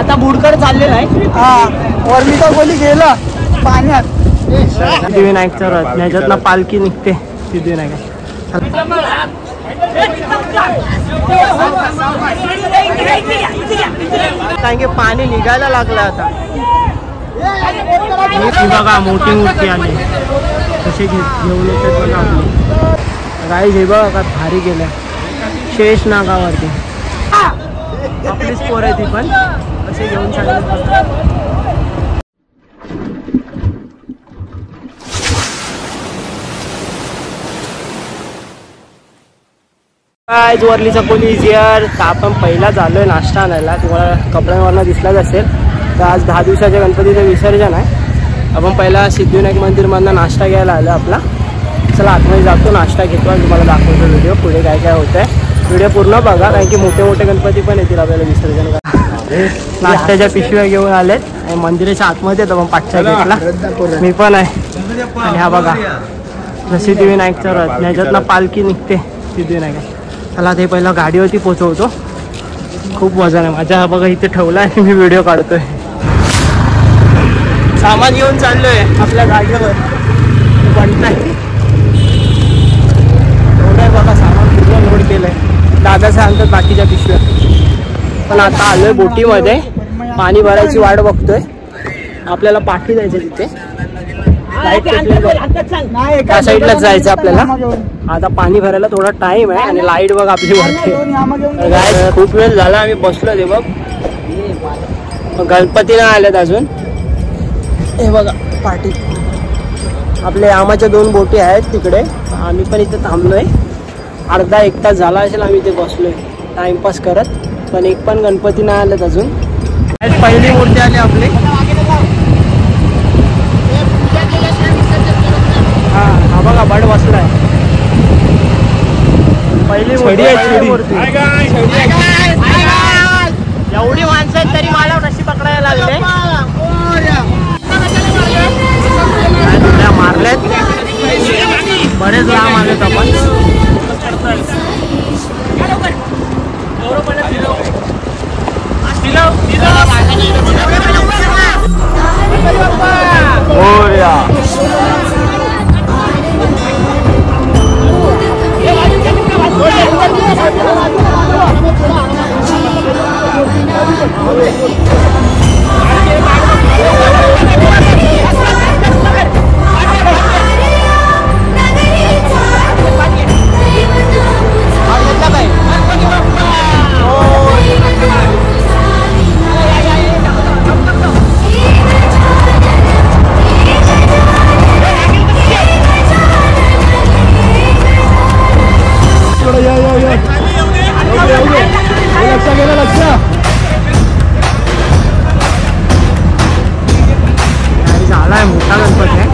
आता बुडकड चाललेला आहे. हा वर्मिका कोली गेला पाण्यात. सिद्धिविनायकचा रथ याच्यातनं पालखी निघते सिद्धिविनायक. कारण की पाणी निघायला लागलं आता. बघा मोठी मूर्ती आली कशी घेऊन येते पण आपली गाई. हे बघा का भारी गेल्या शेष नागावरती. आपलीच पोर आहे ती पण असे घेऊन चालले. आज वरलीचा पोलीस यार. तर आपण पहिला झालोय नाश्ता आणायला. तुम्हाला कपड्यांवरनं दिसलाच असेल. तर आज 10 दिवसाच्या गणपतीचं विसर्जन आहे. आपण पहिला सिद्धिविनायक मंदिरमधनं नाश्ता घ्यायला आलो आपला. चला आतमध्ये जातो नाश्ता घेतो आणि तुम्हाला दाखवतो व्हिडिओ पुढे काय काय होत आहे. व्हिडिओ पूर्ण बघा कारण की मोठे मोठे गणपती पण येतील आपल्याला विसर्जन करा. नाश्त्याच्या पिशव्या घेऊन आलेत आणि मंदिराच्या आतमध्ये येतो. पण पाठच्या गेटला मी पण आहे. आणि हा बघा सिद्धिविनायकचा रथ याच्यातनं पालखी निघते सिद्धिविनायक. चला ते पहिला गाडीवरती पोचवतो. खूप वजन आहे माझ्या. हा बघा इथे ठेवला आहे मी व्हिडिओ काढतोय. सामान घेऊन चाललोय आपल्या गाडीवर. बनताय एवढं बघा सामान पूर्ण लोड केलंय. दादा सांगतात बाकीच्या पिशव्या. पण आता आलोय बोटीमध्ये. पाणी भरायची वाट बघतोय. आपल्याला पाठी जायचं तिथे त्या साईडलाच जायचं आपल्याला. आता पाणी भरायला थोडा टाइम आहे आणि लाईट बघ आपली वरती. खूप वेळ झाला आम्ही बसलो ते बघ. गणपती नाही आलेत अजून. हे बघा पाठी आपले आमाच्या 2 बोटी आहेत तिकडे. आम्ही पण इथे थांबलोय. अर्धा 1 तास झाला असेल आम्ही इथे बसलोय टाइमपास करत. पण एक पण गणपती नाही आलेत अजून. पहिली मूर्ती आली आपली. हा बघा बड बसलाय. पहिली मूर्ती. एवढी माणसं आहेत तरी मला रशी पकडायला लागले. मारलेत बरेच लांब आलेत आपण. झालाय मोठा गणपती आहे.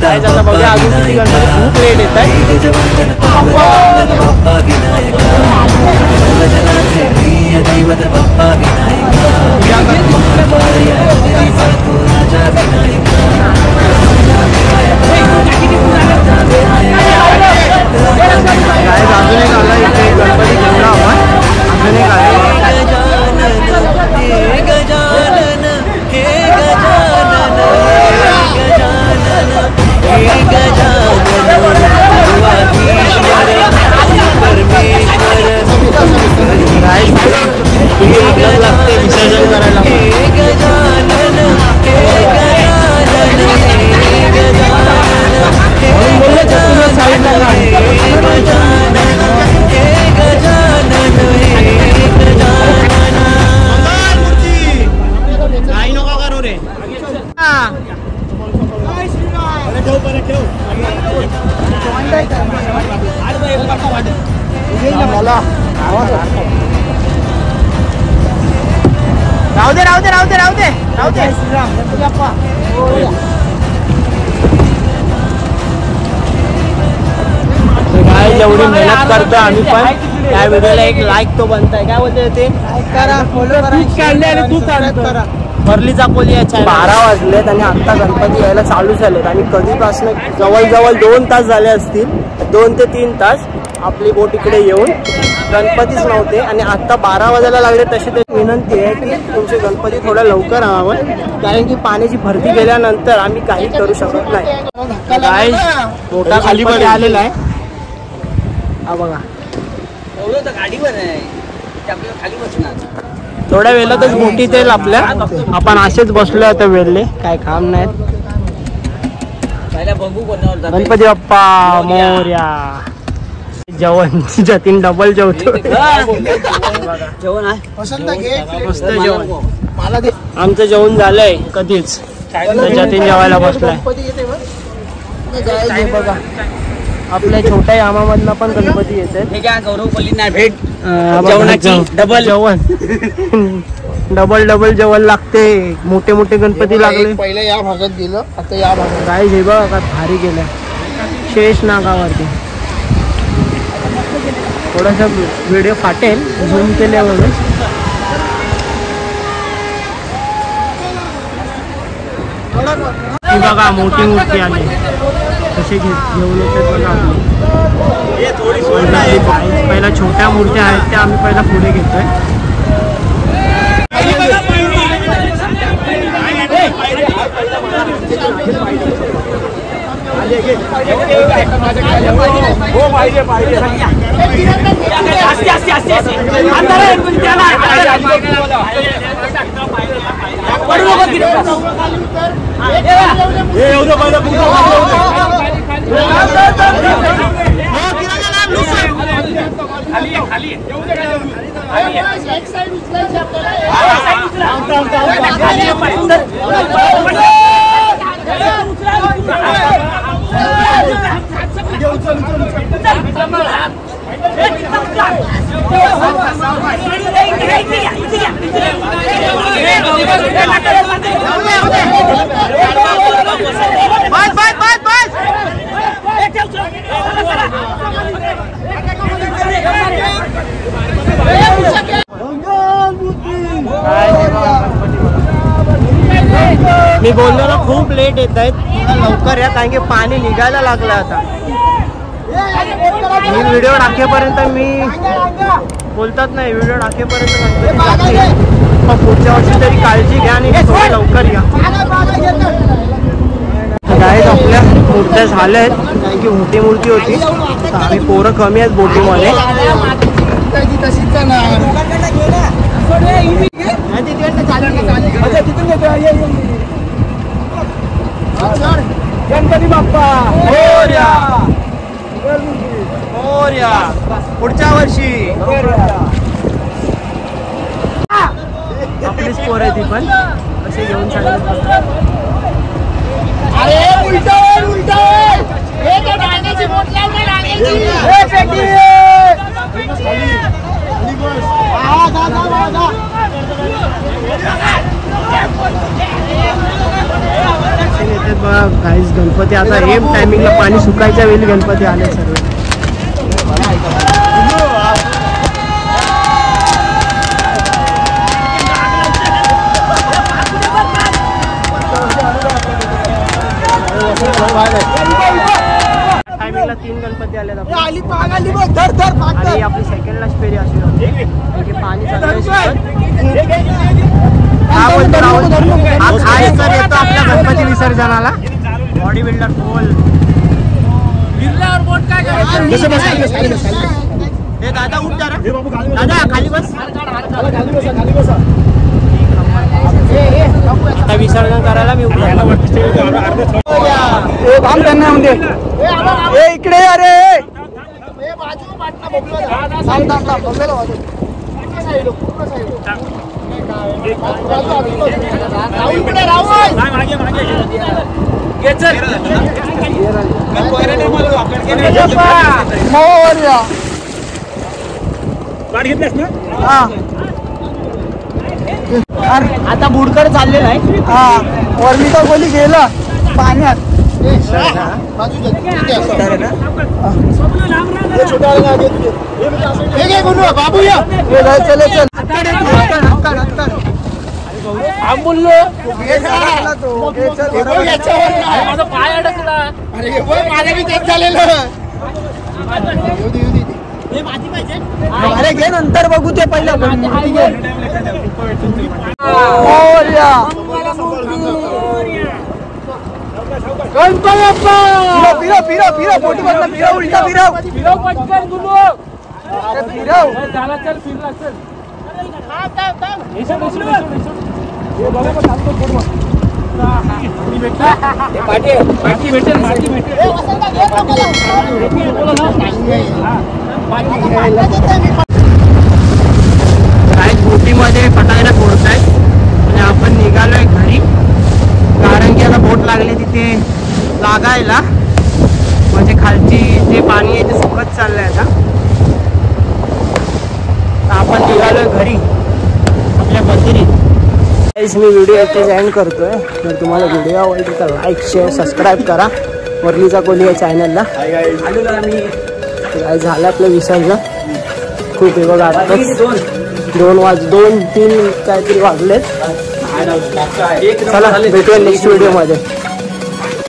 काय झालं बघा अजून किती गणपती खूप लेट येत आहे. अजून एक आला इथे गणपती घेऊन आपण. अजून एक आला लागते विसर्जन करायला. राहू दे राहू दे राहू दे राहू दे राहू दे. काय जेवढी मेहनत करतो आम्ही पण त्या व्हिडिओला एक लाईक तो बनताय. काय बोलते ते करा, फॉलो करा. वरलीचा कोली या चॅनल. 12 वाजलेत आणि आता गणपती यायला चालू झालेत आणि कधीपासून जवळजवळ 2 तास झाले असतील. 2 ते 3 तास आपली बोट इकडे येऊन गणपतीच नव्हते आणि आता 12 वाजायला लागले. तशी ते विनंती आहे की तुमचे गणपती थोडं लवकर आणावं, कारण की पाण्याची भरती गेल्यानंतर आम्ही काही करू शकत नाही. काय मोठा खाली पण आलेला आहे हा बघा. गाडीवर आहे खाली बसणार. थोड्या वेळातच मोठीच येईल आपल्या. आपण असेच बसलो आता वेळले, काय काम नाही. गणपती बाप्पा मोरया. जेवण जतीन डबल जेवतो. जेवण आहे मस्त जेवण. आमचं जेवण झालंय कधीच. जतीन जेवायला बसलाय. बघा आपल्या छोट्या यामामधला पण गणपती येतात. भेट जेवणाची डबल जेवण. डबल जेवण लागते. मोठे मोठे गणपती लागले. पहिल्या या भागात गेलं, आता या भागात. काय हे बघा का भारी गेलं शेष नागावरती. थोडासा व्हिडिओ फाटेल झूम केल्यावर. बघा मोठी मूर्ती आली कसे घेऊन येतात बघा. पहिला छोट्या मूर्त्या आहेत त्या आम्ही पहिला पुढे घेतोय. मी बोललो ना खूप लेट येत आहेत. लवकर या कारण की पाणी निघायला लागलं आता. मी व्हिडिओ टाकेपर्यंत मी बोलतात नाही. व्हिडिओ टाकेपर्यंत मग पुढच्या वर्षी तरी काळजी घ्या आणि थोडं लवकर या. गाईज आपल्या मूर्त्या झाल्या आहेत कारण की मोठी मूर्ती होती. तर आम्ही पोरं कमी आहेत बोटीमध्ये. गणपती बाप्पा मोरया मोरया. पुढच्या वर्षी आपलीच पोर आहे ती पण असे घेऊन चालले. बघा गाईज गणपती आता एम टायमिंगला पाणी सुकायच्या वेळी गणपती आले सर्व. टायमिंगला 3 गणपती आले आणि आपली सेकंडलाच फेरी अशी होती. पाणी हा बोलतो राहुल. हा खास तर येतो आपल्या गणपती विसर्जनाला. बॉडी बिल्डर बोल बोट काय दादा उठ जा दादा खाली बस आता विसर्जन करायला मी इकडे अरे आता बुडकड चाललेला आहे. हा वरलीचा कोणी गेला पाण्यात. बाबू या चल बोललो माझा पाय अडकला. माझ्या मी तेच झालेलं. अरे घे नंतर बघू ते पहिलं बोटीमध्ये फटाकडे फोडतायत आणि आपण निघालोय घरी कारण की आता बोट लागली तिथे लागायला म्हणजे खालची जे पाणी आहे ते सुकत चाललंय आता आपण निघालोय घरी आपल्या बंदिरीत. मी व्हिडिओ इथेच एंड करतोय. जर तुम्हाला व्हिडिओ आवडली तर लाईक शेअर सबस्क्राईब करा वरलीचा कोली या चॅनलला. झालं आपलं विसर्जन खूप आहे बघा. आता 2-3 काहीतरी वाजलेत. चला भेटूया नेक्स्ट व्हिडिओ मध्ये.